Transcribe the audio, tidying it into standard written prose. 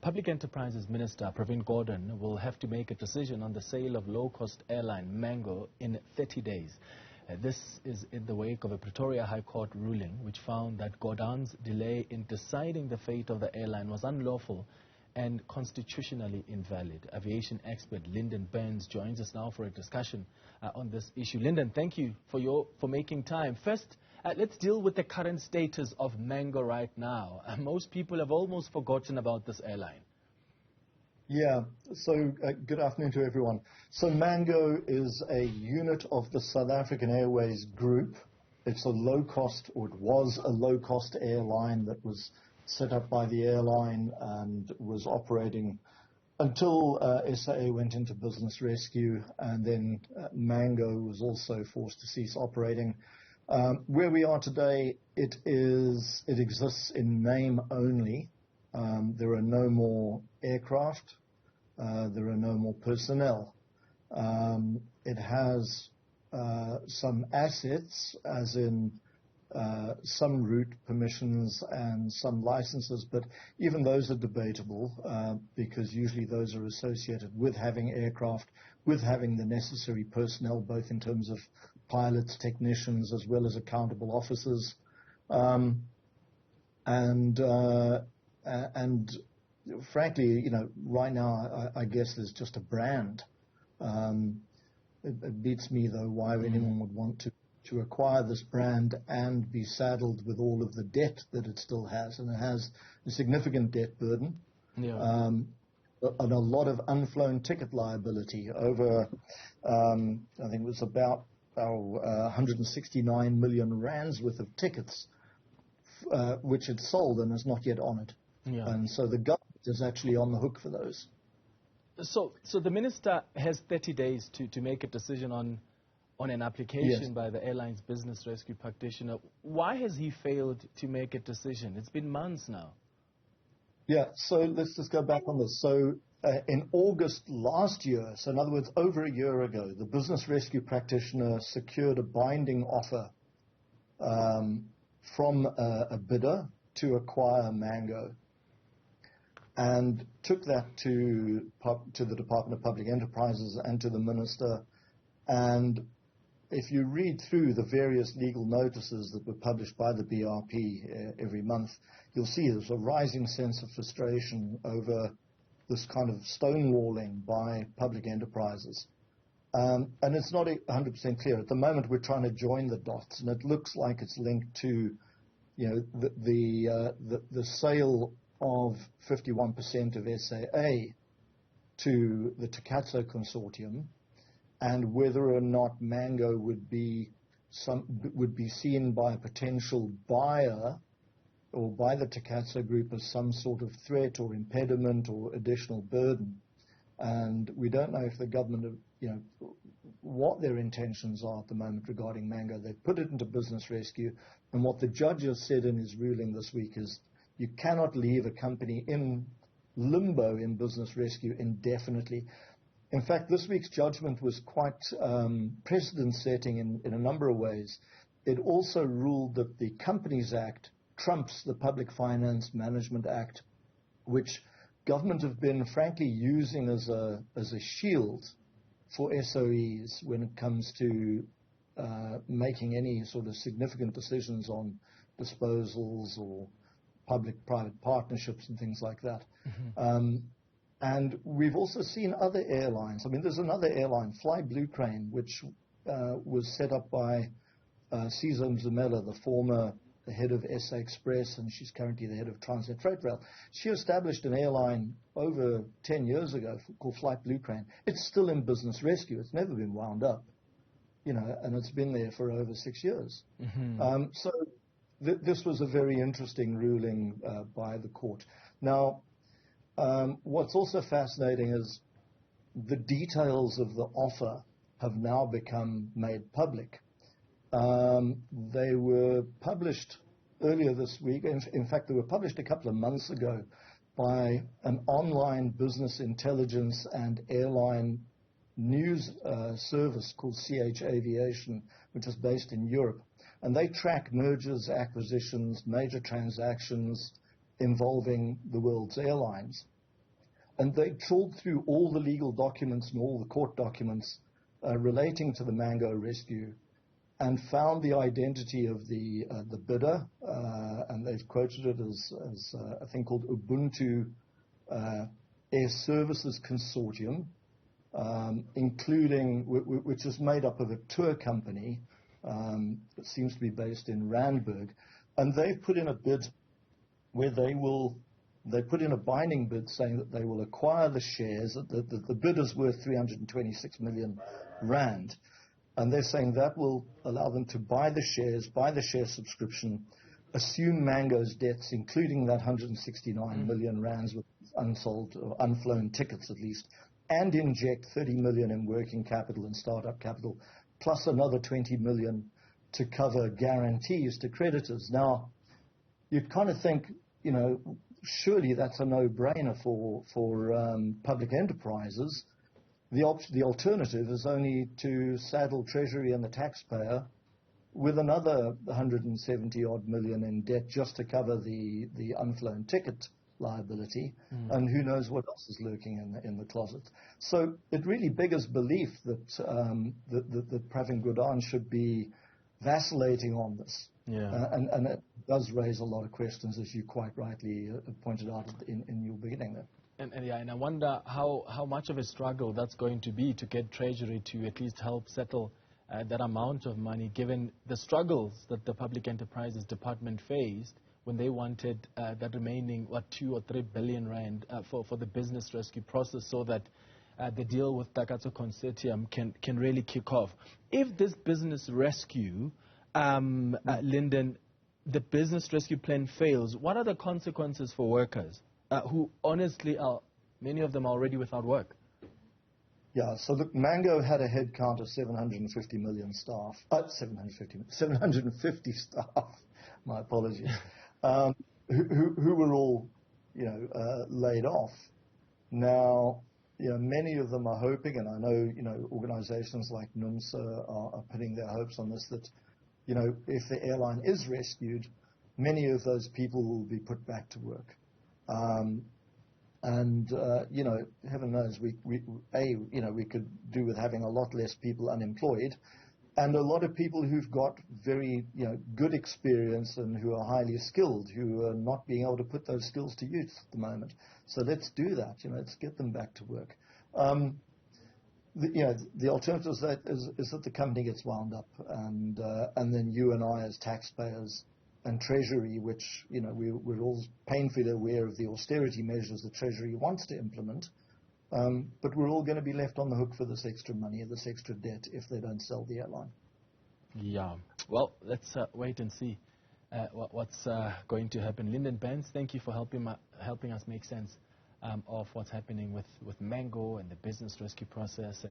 Public Enterprises Minister Pravin Gordhan will have to make a decision on the sale of low-cost airline Mango in 30 days. This is in the wake of a Pretoria High Court ruling which found that Gordhan's delay in deciding the fate of the airline was unlawful and constitutionally invalid. Aviation expert Linden Burns joins us now for a discussion on this issue. Linden, thank you for making time. First, let's deal with the current status of Mango right now. Most people have almost forgotten about this airline. Yeah, so good afternoon to everyone. So Mango is a unit of the South African Airways group. It's a low-cost, or it was a low-cost airline that was set up by the airline and was operating until SAA went into business rescue, and then Mango was also forced to cease operating. Where we are today, it exists in name only. There are no more aircraft. There are no more personnel. It has some assets, as in some route permissions and some licenses, but even those are debatable because usually those are associated with having aircraft, with having the necessary personnel, both in terms of pilots, technicians, as well as accountable officers. And frankly, you know, right now, I guess there's just a brand. It beats me, though, why anyone would want to acquire this brand and be saddled with all of the debt that it still has. And it has a significant debt burden. Yeah. And a lot of unflown ticket liability over, I think it was about 169 million rands worth of tickets, which it sold and is not yet honoured. Yeah. And so the government is actually on the hook for those. So the minister has 30 days to make a decision on an application yes. by the airline's business rescue practitioner. Why has he failed to make a decision? It's been months now. Yeah, so let's just go back on this. So in August last year, so in other words, over a year ago, the business rescue practitioner secured a binding offer from a bidder to acquire Mango, and took that to the Department of Public Enterprises and to the minister. And if you read through the various legal notices that were published by the BRP every month, you'll see there's a rising sense of frustration over this kind of stonewalling by public enterprises. And it's not 100% clear. At the moment, we're trying to join the dots, and it looks like it's linked to, you know, the sale of 51% of SAA to the Takatso consortium, and whether or not Mango would be seen by a potential buyer or by the Takatso group as some sort of threat or impediment or additional burden. And we don't know if the government, you know, what their intentions are at the moment regarding Mango. They put it into business rescue, and what the judge has said in his ruling this week is you cannot leave a company in limbo in business rescue indefinitely. In fact, this week's judgment was quite precedent-setting in a number of ways. It also ruled that the Companies Act trumps the Public Finance Management Act, which government have been, frankly, using as a shield for SOEs when it comes to making any sort of significant decisions on disposals or public-private partnerships and things like that. Mm-hmm. And we've also seen other airlines. I mean, there's another airline, Fly Blue Crane, which was set up by Cesar Mzumela, the former head of SA Express, and she's currently the head of Transnet Freight Rail. She established an airline over 10 years ago called Flight Blue Crane. It's still in business rescue. It's never been wound up, you know, and it's been there for over 6 years. Mm-hmm. So this was a very interesting ruling by the court. Now, what's also fascinating is the details of the offer have now become made public. They were published earlier this week. In fact, they were published a couple of months ago by an online business intelligence and airline news service called CH Aviation, which is based in Europe. And they track mergers, acquisitions, major transactions involving the world's airlines. And they trawled through all the legal documents and all the court documents relating to the Mango rescue and found the identity of the bidder, and they've quoted it as a thing called Ubuntu Air Services Consortium, including, which is made up of a tour company that seems to be based in Randburg, and they've put in a bid where they put in a binding bid saying that they will acquire the shares. The bid is worth 326 million rand, and they're saying that will allow them to buy the shares, buy the share subscription, assume Mango's debts, including that 169 million rands with unsold or unflown tickets at least, and inject 30 million in working capital and startup capital, plus another 20 million to cover guarantees to creditors. Now, you'd kind of think, surely that's a no-brainer for public enterprises. The alternative is only to saddle Treasury and the taxpayer with another 170-odd million in debt just to cover the unflown ticket liability, and who knows what else is lurking in the closet. So it really beggars belief that that Pravin Gordhan should be vacillating on this. Yeah. And it does raise a lot of questions, as you quite rightly pointed out in your beginning there. And I wonder how much of a struggle that's going to be to get Treasury to at least help settle that amount of money, given the struggles that the Public Enterprises Department faced when they wanted that remaining, 2 or 3 billion rand for the business rescue process, so that the deal with Takatso Consortium can really kick off. If this business rescue, Linden, the business rescue plan fails, what are the consequences for workers who honestly are, many of them are already without work? Yeah, so look, Mango had a head count of 750 million staff, 750 staff, my apologies, who were all, laid off. Now, many of them are hoping, and I know, organizations like NUMSA are putting their hopes on this, that, if the airline is rescued, many of those people will be put back to work. Heaven knows, we could do with having a lot less people unemployed, and a lot of people who've got very, good experience and who are highly skilled, who are not being able to put those skills to use at the moment. So let's do that. Let's get them back to work. The alternative is that the company gets wound up, and then you and I, as taxpayers and Treasury, which we're all painfully aware of the austerity measures the Treasury wants to implement, but we're all going to be left on the hook for this extra money, this extra debt, if they don't sell the airline. Yeah. Well, let's wait and see what's going to happen. Linden Burns, thank you for helping us make sense of what's happening with Mango and the business rescue process.